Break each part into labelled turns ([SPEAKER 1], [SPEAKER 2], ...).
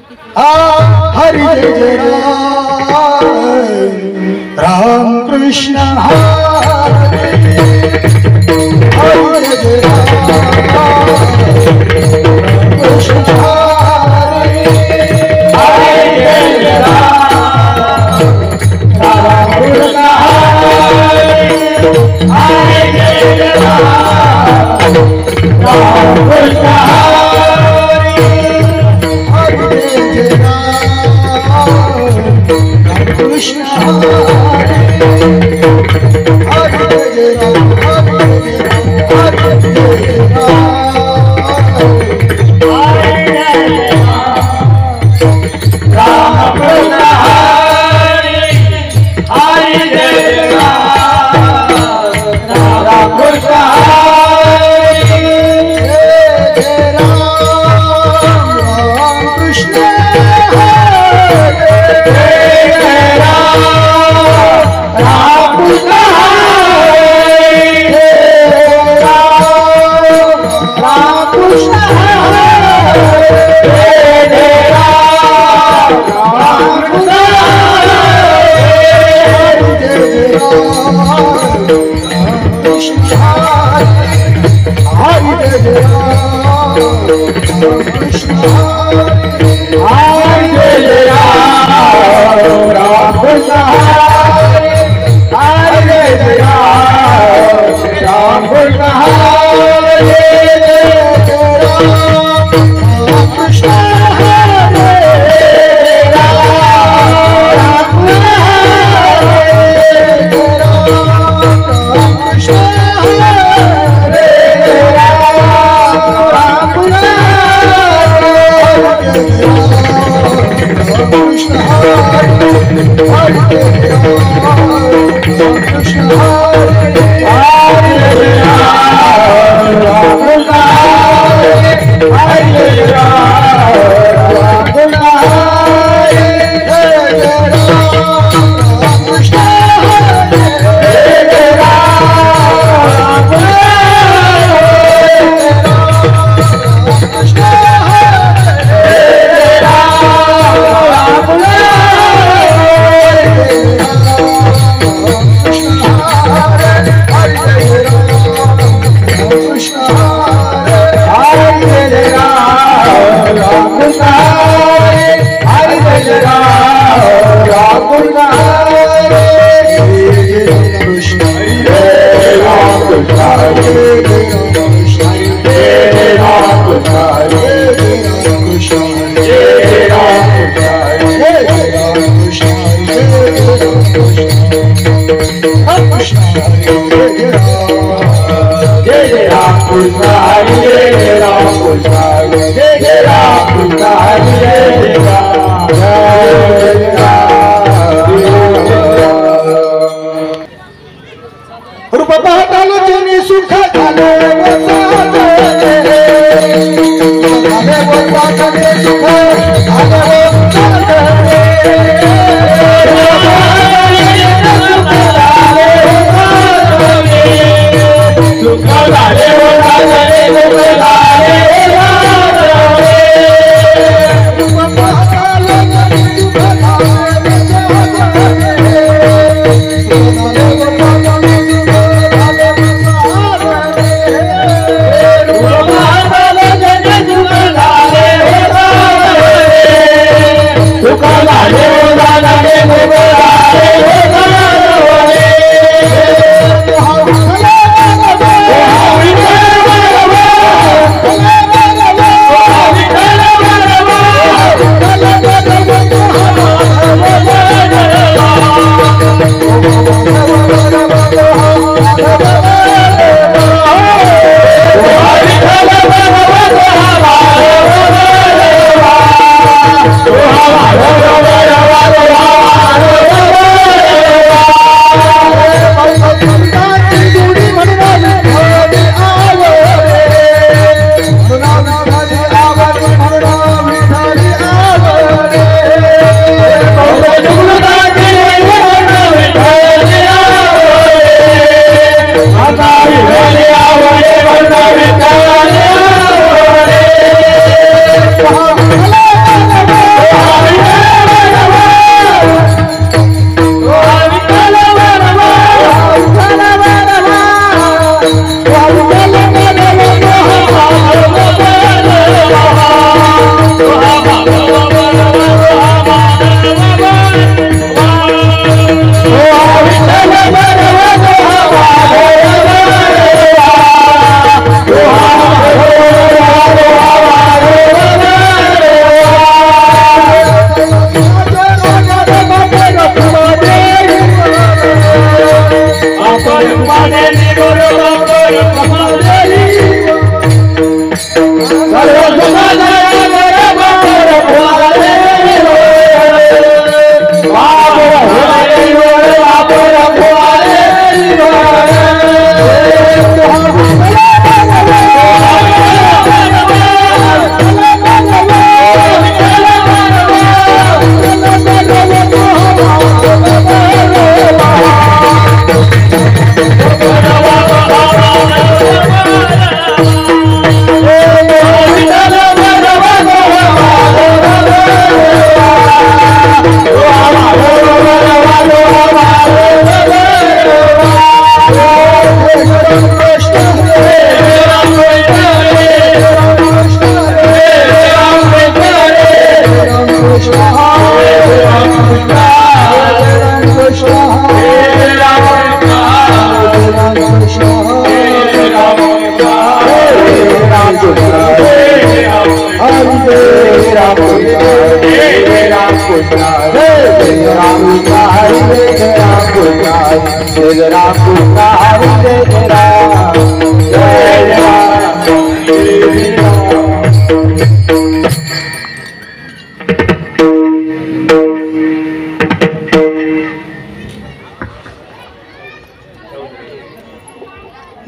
[SPEAKER 1] हरि जय जय राम कृष्ण हरे हरि जय जय कृष्ण हरे हरि जय जय राम कृष्ण हरे हरि जय जय राम कृष्ण Krishna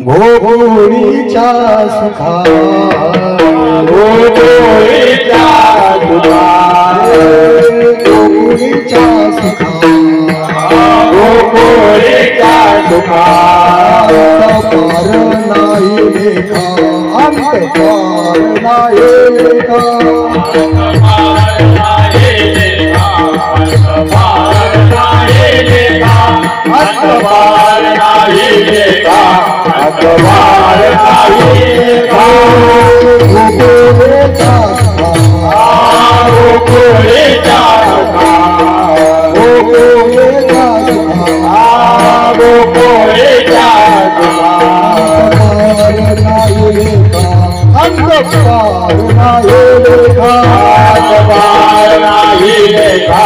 [SPEAKER 1] गोकुळीच्या सुखा गोकुळीच्या सुखा गोकुळीच्या सुखा गोकुळीच्या सुखा पार नाही लेखा अंत पार नाही लेखा अखबार नाही लेखा अखबार नाही लेखा गोकुळीच्या गोकुळीच्या गोकुळीच्या गोकुळीच्या अखबार नाही लेखा अखबार नाही लेखा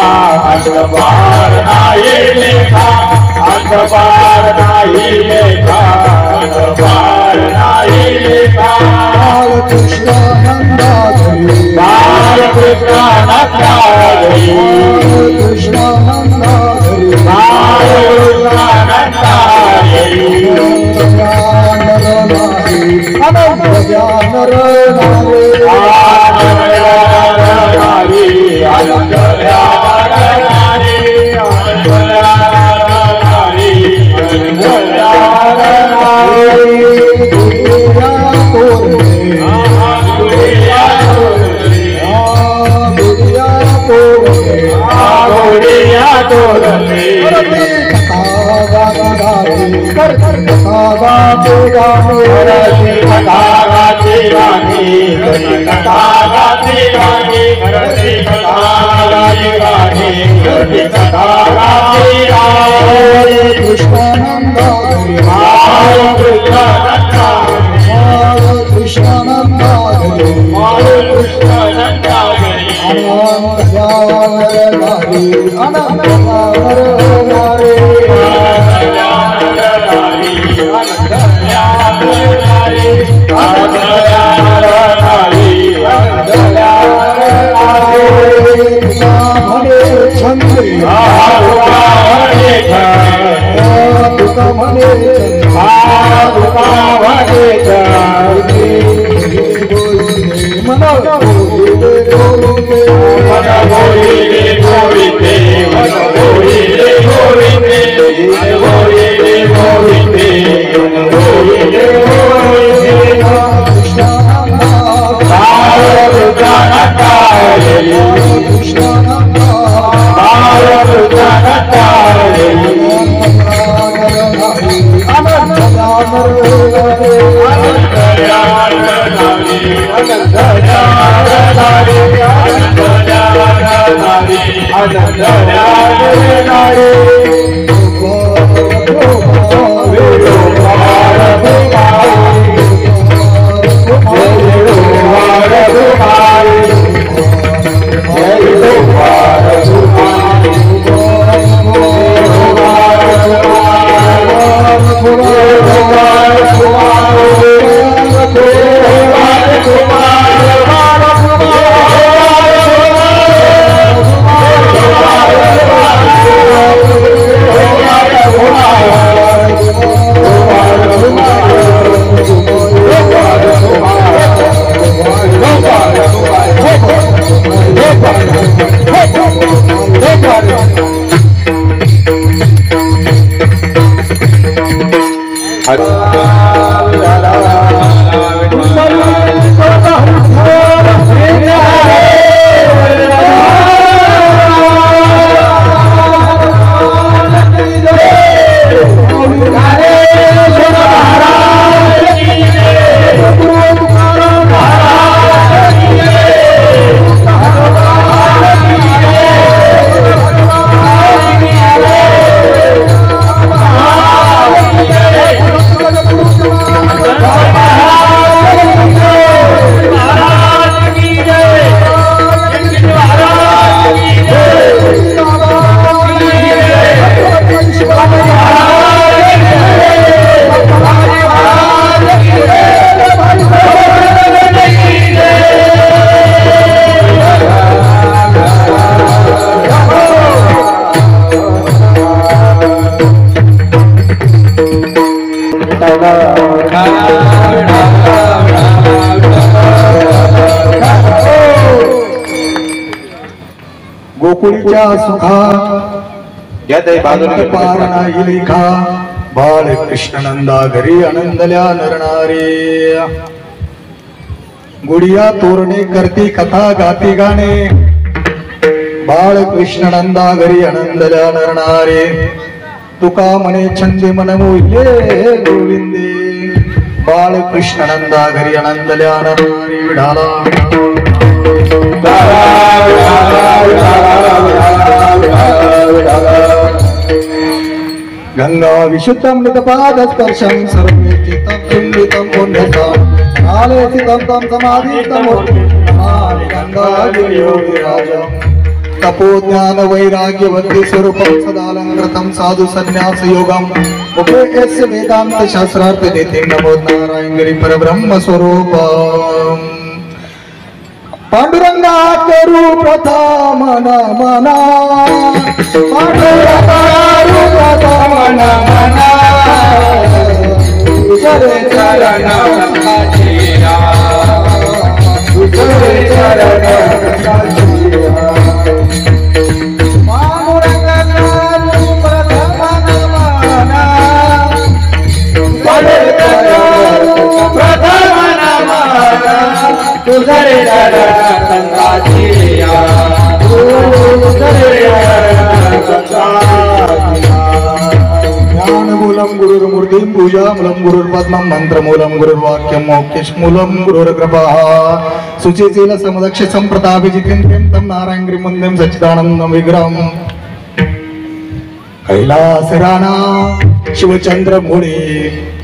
[SPEAKER 1] अखबार नाही लेखा अखबार नाही लेखा अखबार नाही लेखा अखबार नाही लेखा कृष्ण नंदाधरी कृष्ण नंदाधरी कृष्ण नंदाधरी गोकुळीच्या सुखा पारणा लेखा बाळ कृष्णनंदा घरी आनंदल्या नरणारे गुडिया तोरणे करती कथा गाती गाणे बाळ कृष्णनंदा घरी आनंदल्या नरणारे तुका मने छंदे मन मोहिले गोविंदे बाळ कृष्णनंदा घरी आनंदल्या नरणारे विढाला गंगा विशुद्धमृतपाद स्पर्शं सर्वे चित्तं पुण्यतं आले चित्तं समाधितं नमामि गंगागिरियोगिराजं तपोज्ञान वैराग्यवती स्वरूपं सदालंकृतं साधु संन्यास योगं मुखे यस्य वेदांत शास्त्रार्थ देते नमो नारायण गिरी परब्रह्म स्वरूपं पांडुरंगा करू प्रथम नमना पांडुरंगा करू प्रथम नमना तुझे चरण काचिया तुझे चरण काचिया पांडुरंगा करू प्रथम नमना पांडुरंगा करू प्रथम नमना तुझे चरण ज्ञानमूलं गुरुर्मूर्तिं पूजामूलं गुरुर्पद्मं मंत्रमूलं गुरुर्वाक्यं मोक्षमूलं गुरुर्कृपा सुचिशील समदक्ष संप्रतापि जितेन्द्रियं तं नारायणगिरिं वन्दे सच्चिदानन्दं विग्रहं कैलासराणा शिवचंद्रमूळे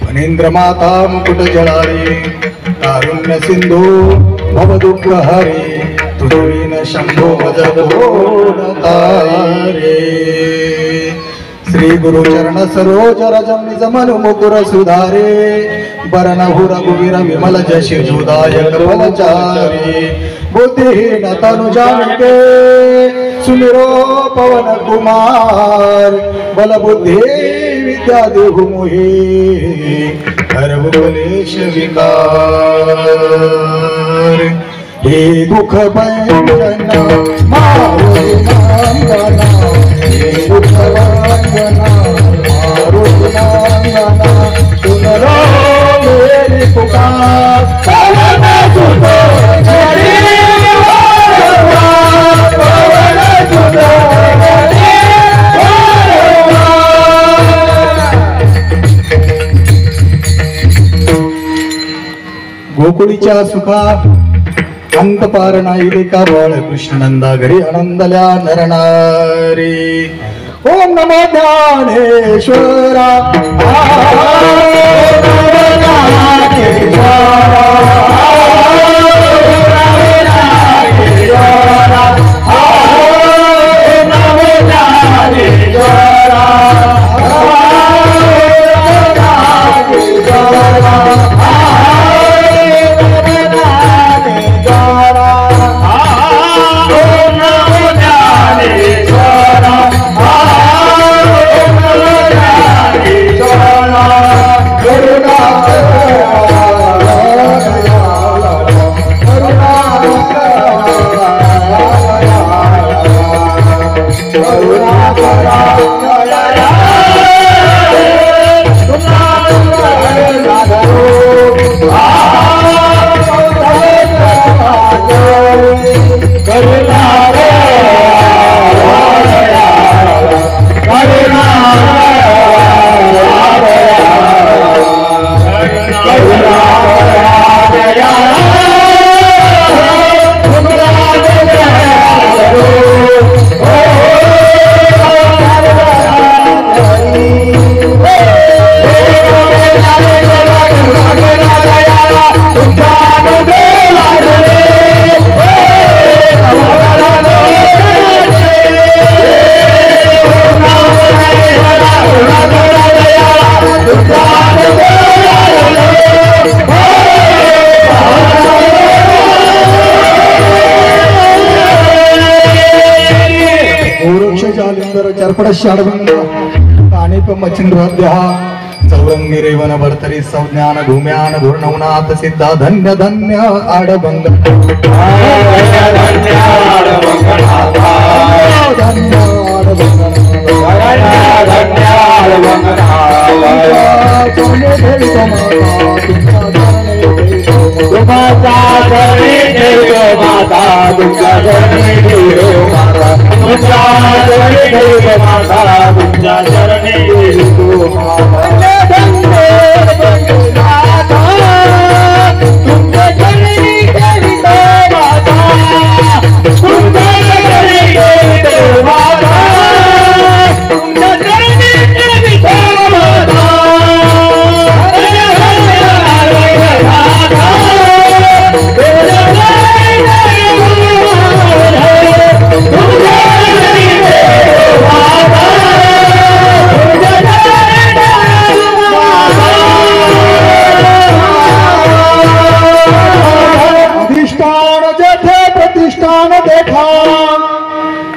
[SPEAKER 1] फणीन्द्र माता मुकुट जळारी कारुण्य सिंधू भवदुःखहरे तुझविन शंभो तारे श्री गुरु चरण सरोज रजम निज मनु मुकुर सुधारे बरनहु रघुवीर विमल जशि जुदायक फलचारी बुद्धिहीन तनु जानिके सुमिरो पवन कुमार बल बुद्धि विद्या देहु मोहि हरहु क्लेश विकार हे दुख भंजन मारुति नंदना हे दुख भंजन मारुति नंदना सुन लो मेरी पुकार पवन सुत मेरी पवन सुत गोकुळीच्या सुखा अंत पारणा इलेका बाळ कृष्णनंदा घरी आनंदल्या नरणारी ओम नमो ज्ञानेश्वरा चरपडशाडवंग कानिप मचिंद्रद्या चौरंगी रेवन भरतरी संज्ञान भूम्यान घूर्णवनाथ सिद्धा धन्य धन्य आडबंग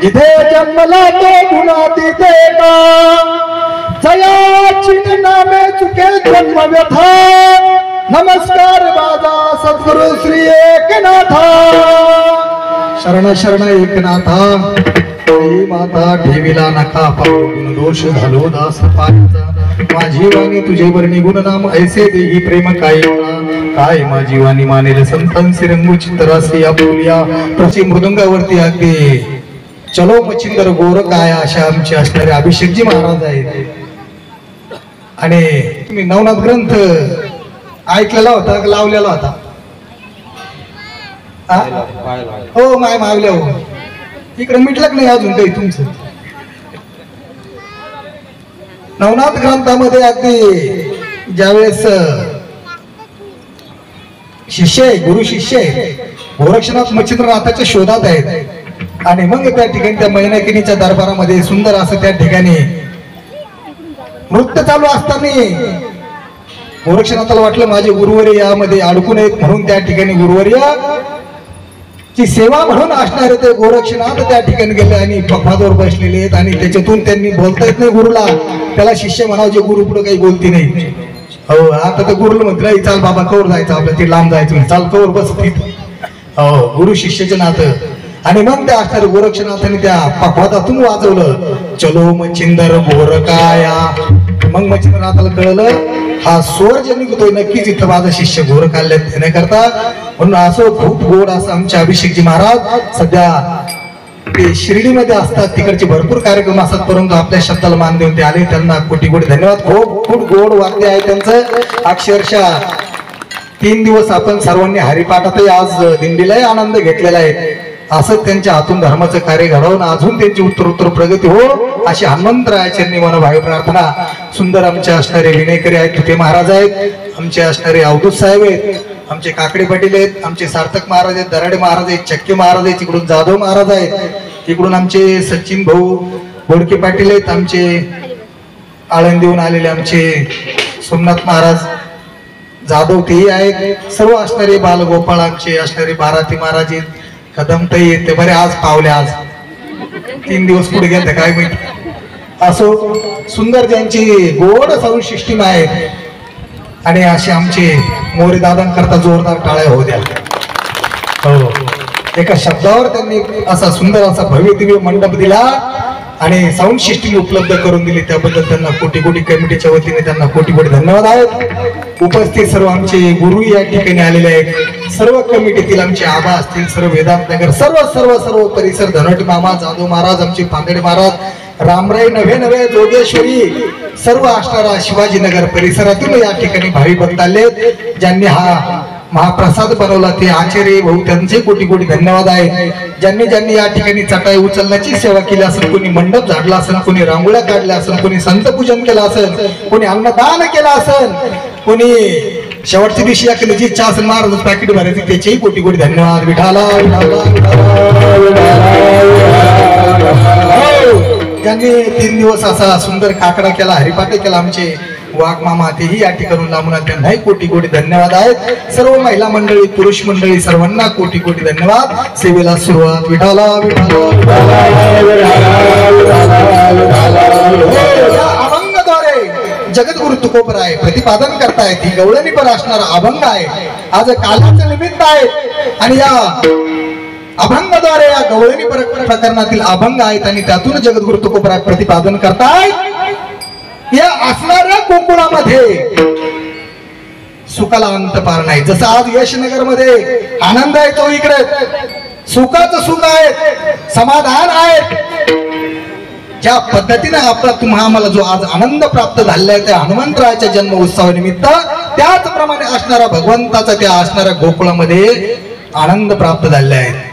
[SPEAKER 1] जिथे जन्मला तो गुन्हा तिथे का जयाची नामे चुके जन्म व्यथा नमस्कार माझा सद्गुरु श्री एकनाथा शरण शरण एकनाथा माता ठेविला नका पाहून दोष झालो दास पाचा माझी वाणी तुझे वर निगुण नाम ऐसे देही प्रेम काय माझी वाणी मानेल संतांसी रंगू चित्तरासी आपुलिया प्रति मृदंगावरती अगदी चलो मच्छिंदर गोर काय अशा आमचे असणारे अभिषेकजी महाराज आहेत आणि तुम्ही नवनाथ ग्रंथ ऐकलेला होता लावलेला होता हो माय मागल्या हो इकडे मिटलं नाही अजून काही तुमचं नवनाथ ग्रंथामध्ये अगदी ज्यावेळेस शिष्य आहे गुरु शिष्य आहे गोरक्षनाथ मच्छिंद्रनाथाच्या शोधात आहेत आणि मग त्या ठिकाणी त्या मैनाकिनीच्या दरबारामध्ये सुंदर असं त्या ठिकाणी नृत्य चालू असताना गोरक्षनाथाला वाटलं माझे गुरुवर्य यामध्ये अडकून आहेत म्हणून त्या ठिकाणी गुरुवर्य ची सेवा म्हणून असणारे ते गोरक्षनाथ त्या ठिकाणी गेले आणि पखवादावर बसलेले आहेत आणि त्याच्यातून त्यांनी बोलता येत नाही गुरुला त्याला शिष्य म्हणावं जे गुरु पुढे काही बोलती नाही हो आता तर गुरुला म्हटलं चाल बाबा कवर जायचं आपलं ते लांब जायचं चाल कवर बस हो गुरु शिष्याचे नातं आणि मग त्या असणारे गोरक्षनाथाने त्या पखवादातून वाजवलं चलो मच्छिंदर गोरकाया मग मच्छिंद्रनाथाला कळलं हा स्वर जे निघतोय नक्कीच इथं माझा शिष्य गोर काढल्यात देण्याकरता म्हणून असं खूप गोड असं आमचे अभिषेकजी महाराज सध्या ते शिर्डीमध्ये असतात तिकडचे भरपूर कार्यक्रम असतात परंतु आपल्या शब्दाला मान देऊन ते आले त्यांना कोटी कोटी धन्यवाद खूप खूप गोड वाक्य आहे त्यांचं अक्षरशः 3 दिवस आपण सर्वांनी हरिपाठातही आज दिंडीलाही आनंद घेतलेला आहे असं त्यांच्या हातून धर्माचं कार्य घडवून अजून त्यांची उत्तरोत्तर प्रगती हो अशी हनुमंतरायाचरणी मनोभावी प्रार्थना सुंदर आमचे असणारे विनयकरी आहेत तुते महाराज आहेत आमचे असणारे अवधूत साहेब आहेत आमचे काकडे पाटील आहेत आमचे सार्थक महाराज आहेत दराडे महाराज आहेत चक्के महाराज आहेत तिकडून जाधव महाराज आहेत तिकडून आमचे सचिन भाऊ बोडके पाटील आहेत आमचे आळंदीहून आलेले आमचे सोमनाथ महाराज जाधव तेही आहेत सर्व असणारे बालगोपाळ आमचे असणारे बाराती महाराज आहेत कदमताई येते बरे आज पावले आज 3 दिवस पुढे गेले काय माहिती असो सुंदर त्यांची गोड साऊंड सिस्टीम आहे आणि असे आमचे मोरे दादांकरता जोरदार टाळ्या होऊ द्या हो एका शब्दावर त्यांनी असा सुंदर असा भव्य दिव्य मंडप दिला आणि साऊंड सिस्टीम उपलब्ध करून दिली त्याबद्दल त्यांना कोटी कोटी कमिटीच्या वतीने त्यांना कोटी कोटी धन्यवाद आहेत उपस्थित सर्व आमचे गुरु या ठिकाणी आलेले आहेत सर्व कमिटीतील आमचे आबा असतील सर्व वेदांत नगर सर्व सर्व सर्व परिसर धनट मामा जाधव महाराज आमचे पांगडे महाराज रामराय नवे जोगेश्वरी सर्व असणारा शिवाजीनगर परिसरातून या ठिकाणी भावी भक्त आले ज्यांनी हा महाप्रसाद बनवला ते आचार्य भाऊ त्यांचे कोटी कोटी धन्यवाद आहेत ज्यांनी ज्यांनी या ठिकाणी चटाई उचलण्याची सेवा केली असेल कोणी मंडप झाडला असेल कोणी रांगोळ्या काढल्या असेल कोणी संत पूजन केलं असेल कोणी अन्नदान केलं असेल कोणी शेवटच्या दिवशी या जी इच्छा असेल महाराज पॅकेट भरायची त्याचेही कोटी कोटी धन्यवाद विठाला ज्यांनी 3 दिवस असा सुंदर काकडा केला हरिपाठ केला आमचे वाघ मामा तेही या ठिकाणी लांबून त्यांनाही कोटी कोटी धन्यवाद आहेत सर्व महिला मंडळी पुरुष मंडळी सर्वांना कोटी कोटी धन्यवाद सेवेला सुरुवात विठाला अभंगाद्वारे जगद्गुरु तुकोबराय प्रतिपादन करतायत ही गवळणी पर असणारा अभंग आहे आज कालाचं निमित्त आहे आणि या अभंगाद्वारे या गवळणी प्रकरणातील अभंग आहेत आणि त्यातून जगद्गुरु तुकोबराय प्रतिपादन करतायत या असणाऱ्या गोकुळामध्ये सुखाला अंत पार नाही जसं आज यशनगर मध्ये आनंद आहे तो इकडे सुखाचं सुख आहे समाधान आहे ज्या पद्धतीने आपला आम्हाला जो आज आनंद प्राप्त झालेला आहे त्या हनुमंतरायाच्या जन्म उत्सवानिमित्त त्याचप्रमाणे असणारा भगवंताचा त्या असणाऱ्या गोकुळामध्ये आनंद प्राप्त झालेला आहे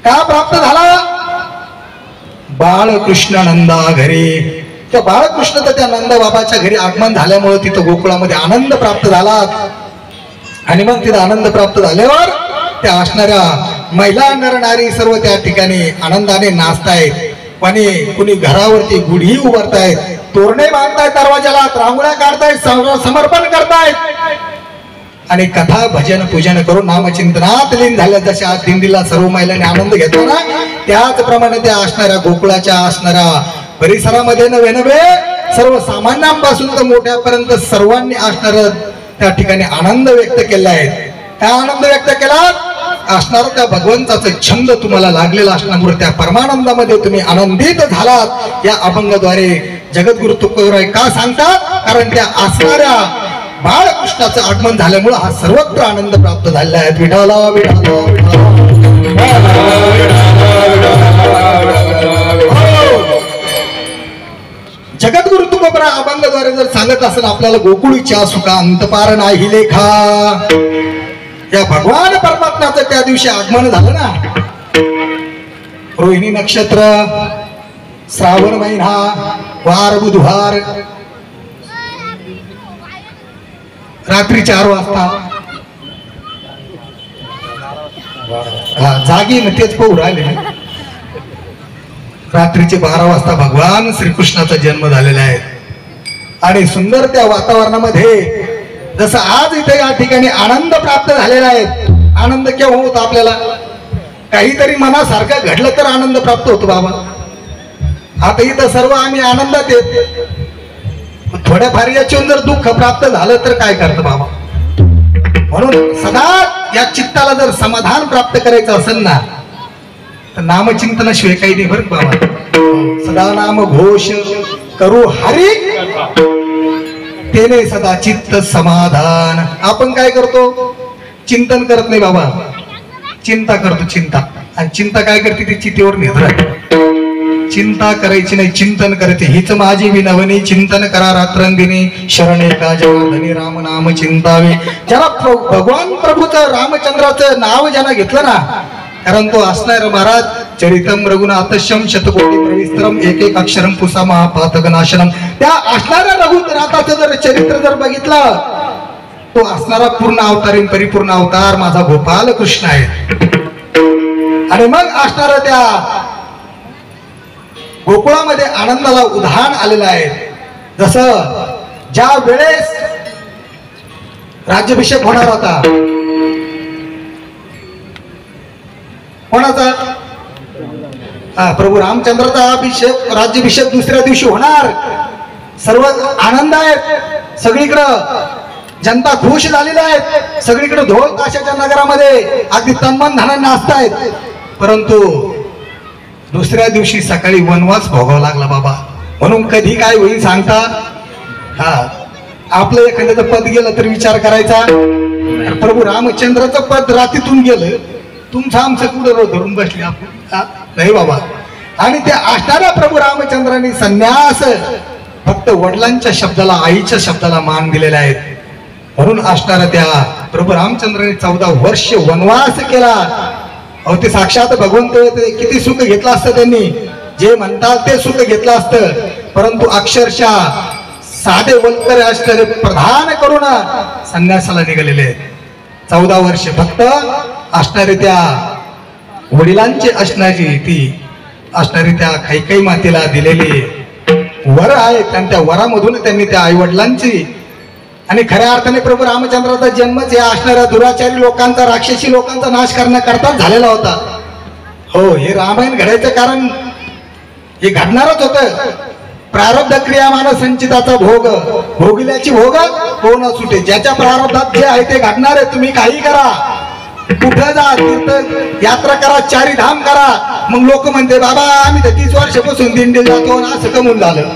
[SPEAKER 1] का प्राप्त झाला बाळकृष्ण नंदा घरी त्या बाळकृष्ण तर त्या नंद बाबाच्या घरी आगमन झाल्यामुळे तिथं गोकुळामध्ये आनंद प्राप्त झाला आणि मग तिथं आनंद प्राप्त झाल्यावर त्या असणाऱ्या महिला नर नारी सर्व त्या ठिकाणी आनंदाने नाचतायत आणि कुणी घरावरती गुढी उभारतायत तोरणे बांधतायत दरवाजाला रांगोळ्या काढतायत समर्पण करतायत आणि कथा भजन पूजन करून नामचिंतनात लीन झाल्या. जशा आज दिंडीला सर्व महिलांनी आनंद घेतला ना, त्याचप्रमाणे त्या असणाऱ्या गोकुळाच्या असणाऱ्या परिसरामध्ये नव्हे नव्हे सर्व सामान्यांपासून तर मोठ्यापर्यंत सर्वांनी असणार त्या ठिकाणी आनंद व्यक्त केला आहे. काय आनंद व्यक्त केला असणार? त्या भगवंताचा छंद तुम्हाला लागलेला असल्यामुळे त्या परमानंदामध्ये तुम्ही आनंदित झालात. या अभंगाद्वारे जगद्गुरु तुकोबराय का सांगतात? कारण त्या असणाऱ्या बाळकृष्णाचं आगमन झाल्यामुळे हा सर्वत्र आनंद प्राप्त झालेला आहे. विठाला विठाला जगद्गुरु तुकोबराय अभंगाद्वारे जर सांगत असेल आपल्याला गोकुळीच्या सुखा अंतपार नाही लेखा. या भगवान परमात्म्याचं त्या दिवशी आगमन झालं ना. रोहिणी नक्षत्र, श्रावण महिना, वार बुधवार, रात्री 4 वाजता जागी न तेच पाहू राहिले. रात्रीचे 12 वाजता भगवान श्रीकृष्णाचा जन्म झालेला आहे. आणि सुंदर त्या वातावरणामध्ये जसं आज इथे या ठिकाणी आनंद प्राप्त झालेला आहे. आनंद केव्हा होतो आपल्याला? काहीतरी मनासारखं घडलं तर आनंद प्राप्त होतो बाबा. आता इथं सर्व आम्ही आनंदात येत, थोड्याफार याच्याहून जर दुःख प्राप्त झालं तर काय करतं बाबा? म्हणून सदा या चित्ताला जर समाधान प्राप्त करायचं असेल ना तर नामचिंतनाशिवाय काही नाही बरं बाबा. सदा नाम घोष करू हरी तेने सदा चित्त समाधान. आपण काय करतो? चिंतन करत नाही बाबा, चिंता करतो. चिंता आणि चिंता काय करते? ती चितेवर निद्रा. चिंता करायची नाही, चिंतन करते. हीच माझी विनवणी, चिंतन करा रात्रंदिनी, शरण एका जनार्दनी राम नाम चिंतावे. ज्याला भगवान प्रभूचं रामचंद्राचं नाव ज्यानं घेतलं ना, कारण तो असणार महाराज चरितम रघुनाथश्यम शतकोटी प्रविस्तरम एक एक अक्षरम पुसा महापातक नाशनम. त्या असणाऱ्या रघुनाथाचं जर चरित्र जर बघितलं, तो असणारा पूर्ण अवतारीन परिपूर्ण अवतार माझा गोपाल कृष्ण आहे. आणि मग असणारा त्या गोकुळामध्ये आनंदाला उधाण आलेलं आहे. जसं ज्या वेळेस राज्याभिषेक होणार होता कोणाचा? प्रभू रामचंद्राचा अभिषेक, राज्याभिषेक दुसऱ्या दिवशी होणार. सर्व आनंद आहेत, सगळीकडं जनता खुश झालेली आहे, सगळीकडे ढोल ताशाच्या नगरामध्ये अगदी तन्मन धनाने नाचतायत. परंतु दुसऱ्या दिवशी सकाळी वनवास भोगावा लागला बाबा. म्हणून कधी काय होईल सांगता? आपलं एखाद्याचं पद गेलं तर विचार करायचा. प्रभू रामचंद्राचं पद रात्रीतून गेलं, तुमचं आमचं कुठं धरून बसले आपण? नाही बाबा. आणि त्या असणाऱ्या प्रभू रामचंद्रांनी संन्यास फक्त वडिलांच्या शब्दाला, आईच्या शब्दाला मान दिलेले आहेत. म्हणून असणाऱ्या त्या प्रभू रामचंद्रांनी 14 वर्ष वनवास केला. अहो ते साक्षात भगवंत, किती सुख घेतलं असतं त्यांनी, जे म्हणतात ते सुख घेतलं असतं. परंतु अक्षरशः साधे वल्कर असणारे प्रधान करून संन्यासाला निघालेले आहेत. 14 वर्ष फक्त असणारे त्या वडिलांची असणारी ती असणारी त्या कैकेयी मातेला दिलेली वर आहेत. आणि त्या वरामधून त्यांनी त्या आई वडिलांची आणि खऱ्या अर्थाने प्रभू रामचंद्राचा जन्मच या असणाऱ्या दुराचारी लोकांचा, राक्षसी लोकांचा नाश करण्याकरता झालेला होता. हो, हे रामायण घडायचं कारण हे घडणारच होतं. प्रारब्ध क्रियामान संचिताचा भोग, भोगिल्याची भोग कोण सुटे. ज्याच्या प्रारब्धात जे आहे ते घडणार आहे. तुम्ही काही करा, कुठं जा, तीर्थ यात्रा करा, 4 धाम करा. मग लोक म्हणते बाबा आम्ही तर 30 वर्षापासून दिंडीला जातो ना, असं कमून झालं.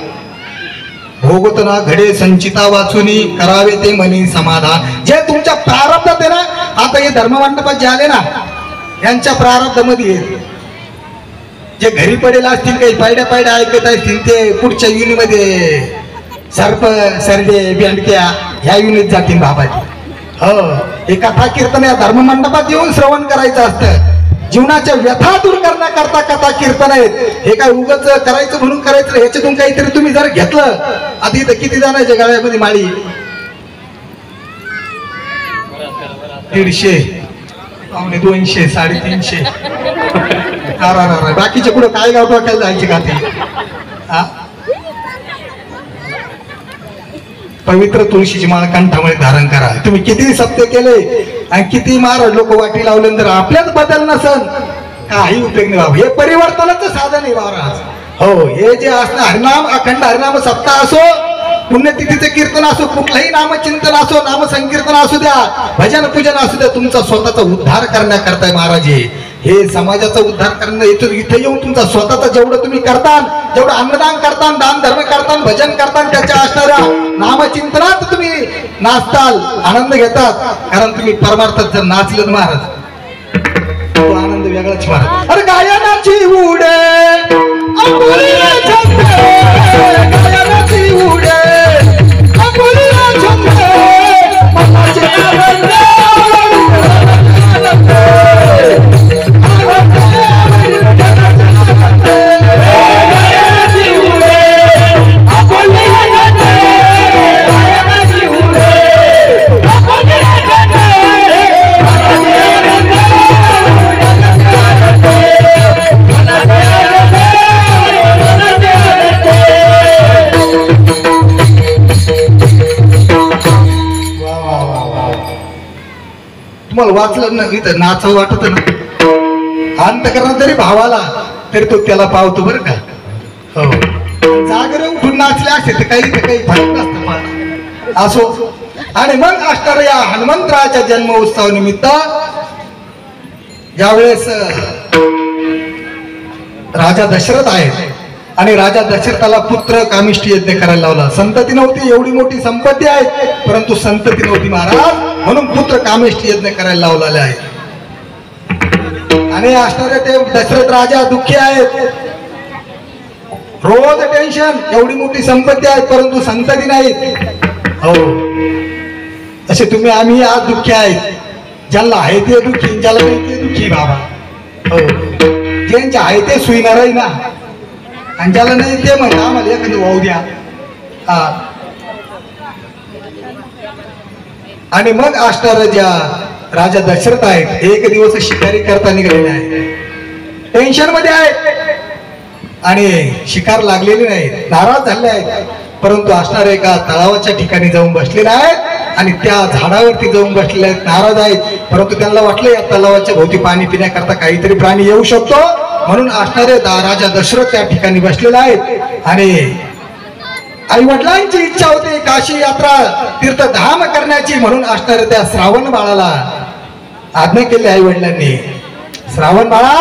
[SPEAKER 1] भोगत ना घडे संचिता वाचुनी, करावे ते मनी समाधान. जे तुमच्या प्रारब्धात आहे ना, आता हे धर्ममंडपात जे आले ना, यांच्या प्रारब्धामध्ये जे घरी पडेल असतील, काही पायड्या ऐकत असतील, ते पुढच्या युनीमध्ये सर्प सरडे बेंडक्या ह्या युनीत जातील बाबाजी. हो, हे कथा कीर्तन या धर्ममंडपात येऊन श्रवण करायचं असतं. जीवनाच्या व्यथा दूर करण्याकरता कथा कीर्तन आहेत. हे काय उगाच करायचं म्हणून करायचं, ह्याच्यातून काहीतरी तुम्ही जर घेतलं. आधी इथं किती जणांच्या गळ्यामध्ये माळी? 150, 250, 350. बाकीचे कुठं काय गाव डोक्याला जायचे का ते? पवित्र तुळशीची माळ कंठामध्ये धारण करा. तुम्ही किती सत्य केले आणि किती महाराज लोक वाटी लावले तर आपल्याच बदल नसन काही उपयोग नाही बाबा. हे परिवर्तनाचं साधन आहे महाराज. हो, हे जे असणं हरिनाम अखंड हरिनाम सप्ताह असो, पुण्यतिथीचे कीर्तन असो, कुठलंही नामचिंतन असो, नामसंकीर्तन असू द्या, भजन पूजन असू द्या, तुमचा स्वतःचा उद्धार करण्याकरताय महाराज. हे समाजाचा उद्धार करणं. इथे येऊन तुमचा स्वतःचा जेवढं तुम्ही करता, जेवढं अन्नदान करता, दान धर्म करता, भजन करता, त्याच्या असणाऱ्या नामचिंतनात तुम्ही नाचताल, आनंद घेतात. कारण तुम्ही परमार्थात जर नाचलं महाराज तो आनंद वेगळाच महाराज. अरे गायनाची उडे गायनाची उडे तुम्हाला वाचलं ना, इथं नाच वाटत ना अंत करणं तरी भावाला तरी तो त्याला पावतो बरं का. हो, जागरे उठून नाचले असते तर काही फरक नसतं असो. आणि मग असणार या हनुमंतराच्या जन्म उत्सवानिमित्त ज्यावेळेस राजा दशरथ आहेत आणि राजा दशरथाला पुत्र कामिष्ठी यज्ञ करायला लावला. संतती नव्हती, एवढी मोठी संपत्ती आहे परंतु संतती नव्हती महाराज, म्हणून पुत्र कामिष्ठी यज्ञ करायला लावलेले आहे. आणि असणारे ते दशरथ राजा दुःखी आहेत, रोज टेन्शन. एवढी मोठी संपत्ती आहे परंतु संतती नाहीत. हो, असे तुम्ही आम्ही आज दुःखी आहेत. ज्याला आहे ते दुःखी, ज्याला नाही ते दुःखी बाबा. हो, ज्यांचे आहे ते सुईणार आहे ना, आणि ज्याला नाही ते म्हणा आम्हाला एखादं वाहू द्या. आणि मग असणाऱ्या ज्या राजा दशरथ आहेत एक दिवस शिकारी करता निघालेले आहेत, टेन्शन मध्ये आहेत आणि शिकार लागलेली नाही, नाराज झाले आहेत. परंतु असणारे एका तलावाच्या ठिकाणी जाऊन बसलेले आहेत आणि त्या झाडावरती जाऊन बसलेले आहेत, नाराज आहेत. परंतु त्यांना वाटलं या तलावाच्या भोवती पाणी पिण्याकरता काहीतरी प्राणी येऊ शकतो, म्हणून असणारे राजा दशरथ त्या ठिकाणी बसलेले आहेत. आणि आई वडिलांची इच्छा होती काशी यात्रा तीर्थधाम करण्याची, म्हणून असणाऱ्या त्या श्रावण बाळाला आज्ञा केली आई वडिलांनी, श्रावण बाळा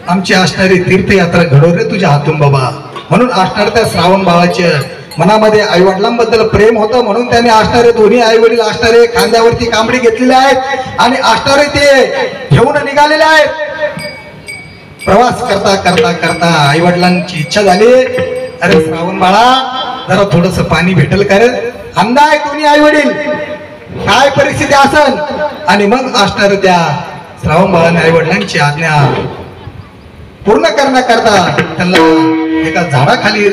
[SPEAKER 1] आमची असणारी तीर्थयात्रा घडव रे तुझ्या हातून बाबा. म्हणून असणाऱ्या त्या श्रावण बाळाच्या मनामध्ये आई वडिलांबद्दल प्रेम होतं, म्हणून त्यांनी असणारे दोन्ही आई वडील असणारे खांद्यावरती कांबडी घेतलेले आहेत आणि असणारे ते घेऊन निघालेले आहेत. प्रवास करता करता करता आई वडिलांची इच्छा झाली, अरे श्रावण बाळा जरा थोडस पाणी भेटेल का रे. अंदाज कोणी आई वडील काय परिस्थिती असन. आणि मग असणार त्या श्रावण बाळाने आई वडिलांची आज्ञा पूर्ण करण्याकरता त्यांना एका झाडाखाली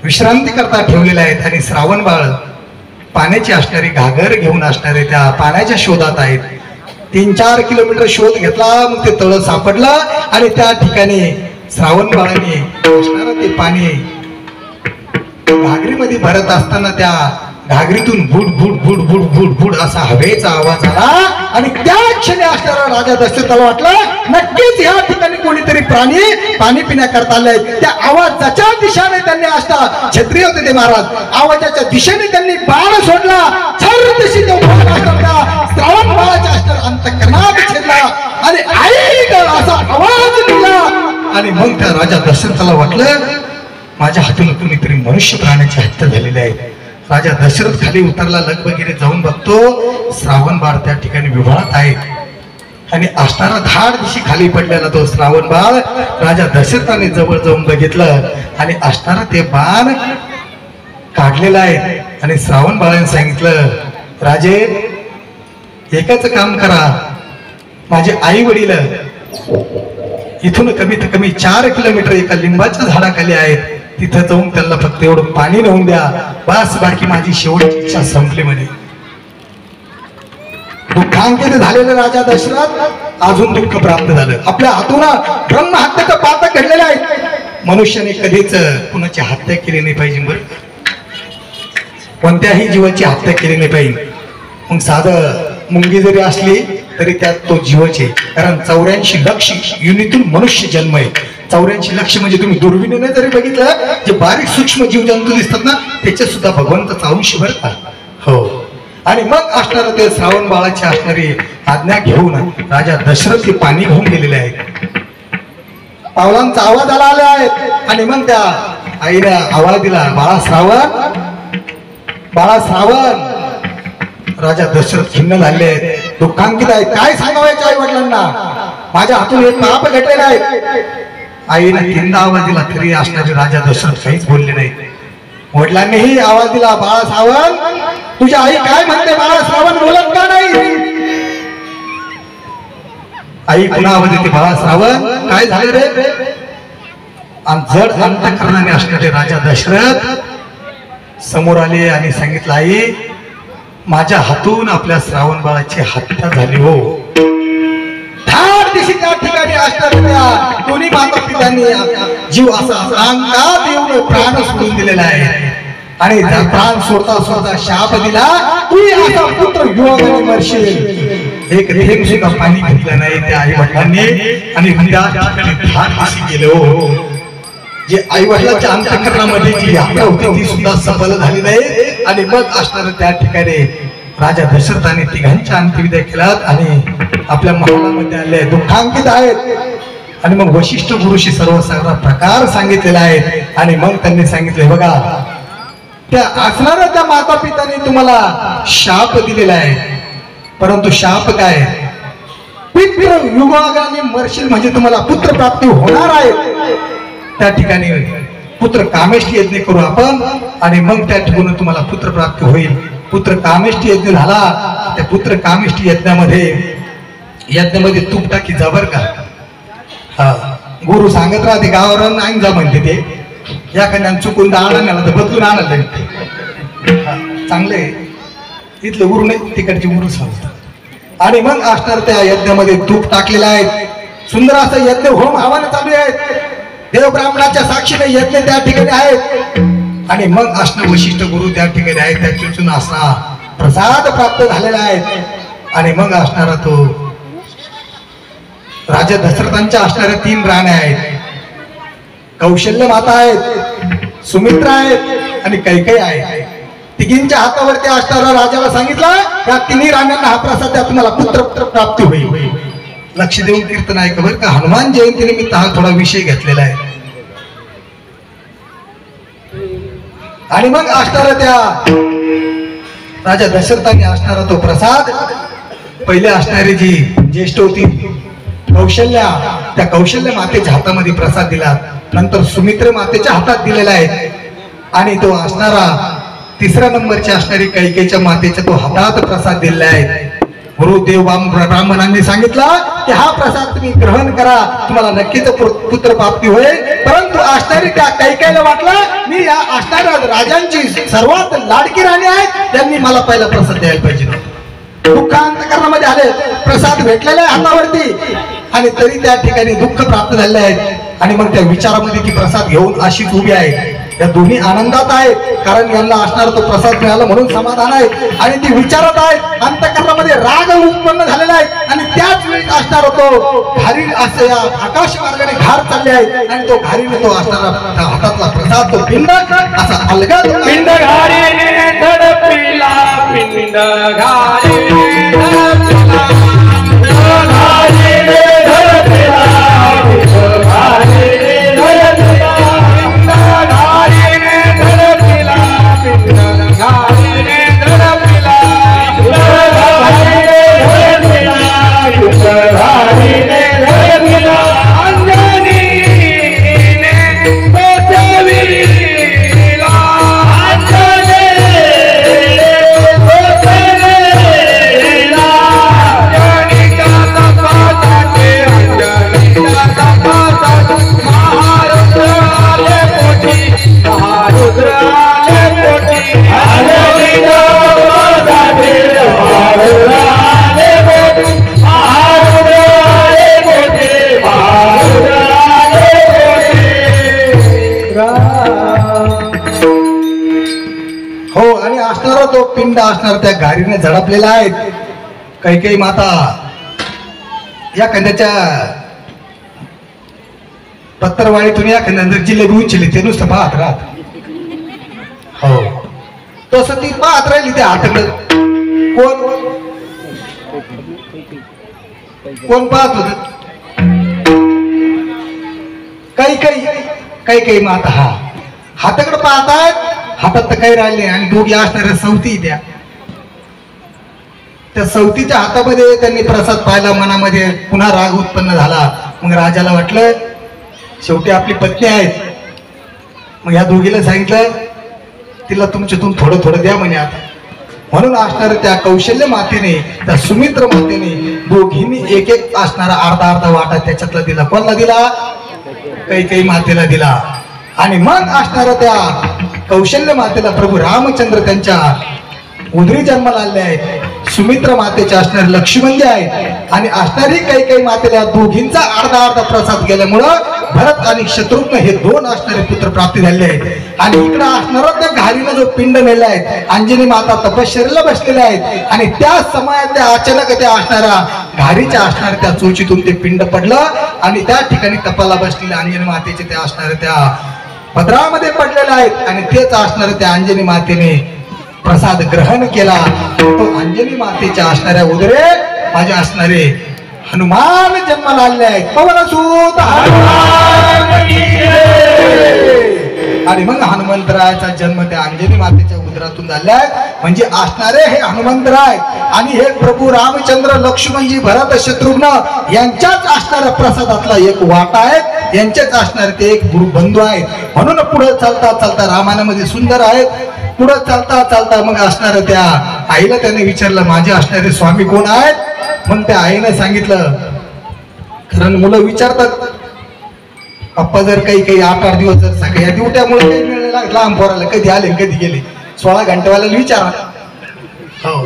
[SPEAKER 1] विश्रांती करता ठेवलेले आहेत. आणि श्रावण बाळ पाण्याची असणारी घागर घेऊन असणारे त्या पाण्याच्या शोधात आहेत. 3-4 किलोमीटर शोध घेतला, मग ते तळ सापडलं आणि त्या ठिकाणी श्रावण बाळाने असणारं ते पाणी घागरीमध्ये भरत असताना त्या घागरीतून भूड भूड भूड भूड भूड भूड असा हवेचा आवाज आला. आणि त्या क्षणी असणारा राजा दशरथाला वाटलं नक्कीच या ठिकाणी कोणीतरी प्राणी पाणी पिण्याकरता आले. त्या आवाजाच्या दिशेने त्यांनी असता क्षत्रिय होते ते महाराज, आवाजाच्या दिशेने त्यांनी बाण सोडला. छरदिशी तो श्रावण बाळाच्या असणार अंतःकरणात छेदला आणि आई असा आवाज दिला. आणि मग त्या राजा दशरथाला वाटलं माझ्या हातून कुणीतरी मनुष्य प्राण्याची हत्या झालेली आहे. राजा दशरथ खाली उतरला, लगबगीने जाऊन बघतो श्रावण बाळ त्या ठिकाणी विभाळत आहे आणि असणारा धाड दिशी खाली पडलेला तो श्रावण बाळ राजा दशरथाने जवळ जाऊन बघितलं आणि असणारा ते बाण काढलेला आहे. आणि श्रावण बाळाने सांगितलं राजे एकच काम करा, माझे आई वडील इथून कमीत कमी 4 किलोमीटर एका लिंबाच्या झाडाखाली आहेत, तिथं जाऊन त्यांना फक्त एवढं पाणी नेऊन द्या, बस बाकी माझी शेवटची इच्छा संपली म्हणे. दुःखांकित झालेले राजा दशरथ अजून दुःख प्राप्त झालं. आपल्या हातून ब्रह्महत्याचं पातक घडलेले आहेत. मनुष्याने कधीच कुणाची हत्या केली नाही पाहिजे बरं. कोणत्याही जीवाची हत्या केली नाही पाहिजे. मग साधं मुंगी जरी असली तरी त्यात तो जीवच आहे. कारण 84 लक्ष युनितून मनुष्य जन्म आहे. 84 लक्ष म्हणजे तुम्ही दुर्बिणीने जरी बघितलं जे बारीक सूक्ष्म जीवजंतू दिसतात ना त्याच्यात सुद्धा भगवंताचा अंश भर का. हो. आणि मग असणार ते श्रावण बाळाची असणारी आज्ञा घेऊन राजा दशरथ हे पाणी घेऊन गेलेले आहेत. पावलांचा आवाज आला आहेत आणि मग त्या आईने आवाज दिला, बाळा श्रावण, बाळा श्रावण. राजा दशरथ खिन्न झाले आहेत, दुःखांकित आहेत. काय सांगावायचे आई वडिलांना, माझ्या हातून एक पाप घडलेला आहे. आईने तीनदा आवाज दिला तरी असणारे राजा दशरथ काहीच बोलले नाही. वडिलांनीही आवाज दिला, बाळा श्रावण, तुझी आई काय म्हणते, बाळा श्रावण बोलत का नाही. आई पुन्हा आवाज येते, बाळा श्रावण काय झाले रे. आणि जड अंतःकरणाने असणारे राजा दशरथ समोर आले आणि सांगितलं, आई माझ्या हातून आपल्या श्रावण बाळाची हत्या झाली हो. दिवशी त्या ठिकाणी असणाऱ्या दोन्ही माता पित्यांनी जीव असा अंगा देऊन प्राण सोडून दिलेला आहे. आणि प्राण सोडता सोडता शाप दिला, तू असा पुत्र युवकाने मरशील. एक थेंब सुद्धा पाणी घेतलं नाही त्या आई वडिलांनी आणि त्या ठिकाणी 10 दिवशी गेले हो. जे आई वडिलांच्या अंतःकरणामध्ये जी यात्रा होती ती सुद्धा सफल झाली नाही. आणि मग असणार त्या ठिकाणी राजा दशरथाने तिघांच्या अंत्यविधी केलात आणि आपल्या महालामध्ये आले, दुःखांकित आहेत. आणि मग वशिष्ठ गुरुशी सर्व सगळा प्रकार सांगितलेला आहे. आणि मग त्यांनी सांगितले, बघा त्या असणाऱ्या त्या माता पित्याने तुम्हाला शाप दिलेला आहे, परंतु शाप काय, पित्र युगाने मरशील म्हणजे तुम्हाला पुत्र प्राप्ती होणार आहे. त्या ठिकाणी पुत्र कामेष्टी यज्ञ करू आपण आणि मग त्या ठिकाणी तुम्हाला पुत्र प्राप्ती होईल. पुत्र कामेष्टी यज्ञ झाला, त्या पुत्र कामेष्टी यज्ञामध्ये तूप टाकी जा बर का. हा गुरु सांगत राहते गावावर नाही जा म्हणते ते, या कन्या चुकून डाळ आणायला तर बदलून आणायला चांगले इथले गुरु नाही तिकडचे गुरु सांगतात. आणि मग असणार त्या यज्ञामध्ये तूप टाकलेला आहे. सुंदर असं यज्ञ होम आव्हान चालू आहेत. देव ब्राह्मणाच्या साक्षीने यज्ञ त्या ठिकाणी आहेत. आणि मग असणं वशिष्ठ गुरु त्या ठिकाणी आहेत, त्याच्यातून असणा प्रसाद प्राप्त झालेला आहे. आणि मग असणारा तो राजा दशरथांच्या असणाऱ्या 3 राण्या आहेत. कौशल्य माता आहेत, सुमित्रा आहेत आणि कैकेयी आहे. तिघींच्या हातावरती असणारा राजाला सांगितलं या 3 राण्यांना हा प्रसाद द्या, तुम्हाला पुत्र प्राप्ती होईल. लक्ष देऊन कीर्तन ऐका बरं का. हनुमान जयंती निमित्त हा थोडा विषय घेतलेला आहे. आणि मग असणारा त्या राजा दशरथाने असणारा तो प्रसाद पहिले असणारी जी ज्येष्ठ होती कौशल्या, त्या कौशल्य मातेच्या हातामध्ये प्रसाद दिला. नंतर सुमित्र मातेच्या हातात दिलेला आहे. आणि तो असणारा 3ऱ्या नंबरची असणारी कैकेयीच्या मातेच्या तो हातात प्रसाद दिलेला आहे. गुरुदेव ब्राह्मणांनी सांगितलं की हा प्रसाद तुम्ही ग्रहण करा, तुम्हाला नक्कीच पुत्र प्राप्ती होईल. परंतु असणारी त्या कैकेयीला वाटलं मी या असणाऱ्या राजांची सर्वात लाडकी राणी आहे, त्यांनी मला पहिला प्रसाद द्यायला पाहिजे. दुःखांतकरणामध्ये आले, प्रसाद भेटलेला आहे हातावरती आणि तरी त्या ठिकाणी दुःख प्राप्त झाले आहे. आणि मग त्या विचारामध्ये की प्रसाद घेऊन अशीच उभी आहे. या दोन्ही आनंदात आहेत कारण यांना असणारा तो प्रसाद मिळाला म्हणून समाधान आहे. आणि ती विचारत आहेत, अंतःकरणामध्ये राग उत्पन्न झालेला आहे. आणि त्याच वेळी असणारा तो घारी असं या आकाश मार्गाने घार चालले आहे. आणि तो घारीने तो असणारा हातातला प्रसाद तो पिंड असा अलगद
[SPEAKER 2] पिंड घारीने धडपिला, पिंड घारीने धडपिला, घारीने धडपिला, घारीने धडपिला, घारीने धडपिला, घारीने धडपिला, घारीने धडपिला, अंजनीने बसविला, अंजनीने बसविला,
[SPEAKER 1] तो पिंड असणार त्या घारीने झडपलेला आहे. काही माता या कंद्याच्या पत्तरवाळीतून या कंद्यानंतर जिल्हे उंचले ते नुसतं पाहत राहत. हो तसं ती पाहत राहिली त्या हाताकडं. कोण पाहत होत? काही माता हा हाताकडे पाहतायत. हातात तर काही राहिले आणि दोघी असणाऱ्या सवती त्या सवतीच्या हातामध्ये त्यांनी प्रसाद पाहिला. मनामध्ये पुन्हा राग उत्पन्न झाला. मग राजाला वाटलं शेवटी आपली पत्नी आहेत. मग या दोघीला सांगितलं तिला तुमच्यातून थोडं थोडं द्या म्हणे. आता म्हणून असणाऱ्या त्या कौशल्य मातेने त्या सुमित्र मातेने दोघींनी एक एक असणारा अर्धा वाटा त्याच्यातला दिला. कोणाला दिला? काही मातेला दिला. आणि मग असणाऱ्या त्या कौशल्य मातेला प्रभू रामचंद्र त्यांच्या उदरी जन्माला आले आहेत. सुमित्र मातेचे असणारे लक्ष्मण जे आहेत आणि असणारी काही मातेला दोघींचा अर्धा प्रसाद गेल्यामुळं भरत आणि शत्रुघ्न हे दोन असणारे पुत्र प्राप्ती झाले आहेत. आणि इकडं असणारा त्या घारीनं जो पिंड नेला आहे अंजनी माता तपश्चर्याला बसलेल्या आहेत. आणि त्या समयात त्या अचानक त्या असणाऱ्या घारीच्या असणाऱ्या त्या चोचीतून ते पिंड पडलं आणि त्या ठिकाणी तपाला बसलेल्या अंजनी मातेचे त्या असणाऱ्या त्या पदरामध्ये पडलेले आहेत. आणि तेच असणाऱ्या त्या अंजनी मातेने प्रसाद ग्रहण केला. तो अंजनी मातेच्या असणाऱ्या उदरे माझे असणारे हनुमान जन्माला आले आहेत. पवनसूत आणि मग हनुमंतरायाचा जन्म त्या अंजनी मातेच्या उदरातून झालाय. म्हणजे असणारे हे हनुमंतराय आणि हे प्रभू रामचंद्र लक्ष्मणजी भरत शत्रुघ्न यांच्याच असणाऱ्या प्रसादातला एक वाटा आहे. यांचेच असणारे ते एक गुरुबंधू आहेत. म्हणून पुढे चालता रामायणामध्ये सुंदर आहेत. पुढे चालता मग असणाऱ्या त्या आईला त्याने विचारलं माझे असणारे स्वामी कोण आहेत? मग त्या आईने सांगितलं. कारण मुलं विचारतात पप्पा जर काही 8-8 दिवस जर सगळ्या ड्युट्यामुळे काही मिळायला लहान पोराला कधी आले कधी गेले 16 घंटेवाल्याला विचारा. हो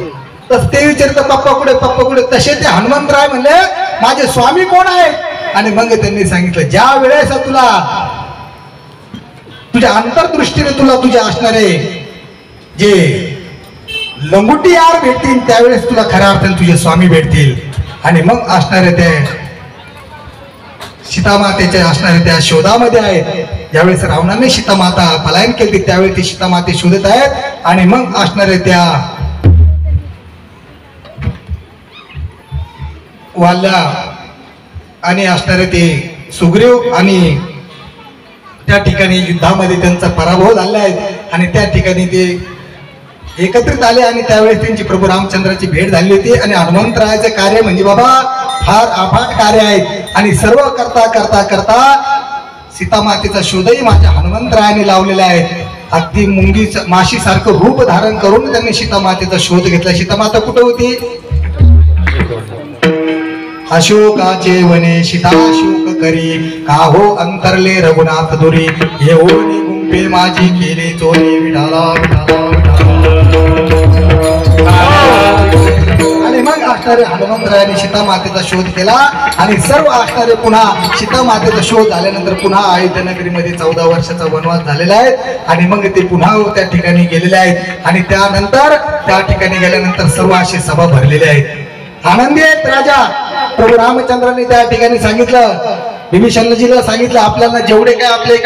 [SPEAKER 1] तस ते विचारतात पप्पा कुठे तसे ते हनुमंतराय म्हणले माझे स्वामी कोण आहेत? आणि मग त्यांनी सांगितलं ज्या वेळेस तुला तुझ्या अंतर्दृष्टीने तुला तुझे असणारे जे लंगुटी यार भेटतील त्यावेळेस तुला खऱ्या अर्थाने तुझे स्वामी भेटतील. आणि मग असणारे ते सीतामातेच्या असणारे त्या शोधामध्ये आहेत. ज्यावेळेस रावणाने सीतामाता पलायन केली त्यावेळी ते सीतामाते शोधत आहेत. आणि मग असणारे त्या वाल्या आणि असणारे ते सुग्रीव आणि त्या ठिकाणी युद्धामध्ये त्यांचा पराभव झाला आहे. आणि त्या ठिकाणी ते एकत्रित आले आणि त्यावेळेस त्यांची प्रभू रामचंद्राची भेट झाली होती. आणि हनुमंतरायाचे कार्य म्हणजे बाबा फार अफाट कार्य आहेत. आणि सर्व करता सीतामातेचा शोधही माझ्या हनुमंतरायाने लावलेला आहे. अगदी मुंगी माशी सारखं रूप धारण करून त्यांनी सीतामातेचा शोध घेतला. सीतामाता कुठे होती? अशोकाचे वने सीताशोक करी काहो अंतरले रघुनाथ दुरी येऊनी गुंपे माझी केले चोरी विठाला. आणि मग असणारे हनुमंतरायाने सीतामातेचा शोध केला. आणि सर्व असणारे पुन्हा सीतामातेचा शोध झाल्यानंतर पुन्हा अयोध्यानगरीमध्ये 14 वर्षाचा वनवास झालेला आहे. आणि मग ते पुन्हा त्या ठिकाणी गेलेले आहेत. आणि त्यानंतर त्या ठिकाणी गेल्यानंतर सर्व अशी सभा भरलेली आहेत. आनंदी आहेत राजा. प्रभू रामचंद्रांनी त्या ठिकाणी सांगितलं विभीषणजीला सांगितलं आपल्याला जेवढे काय आपले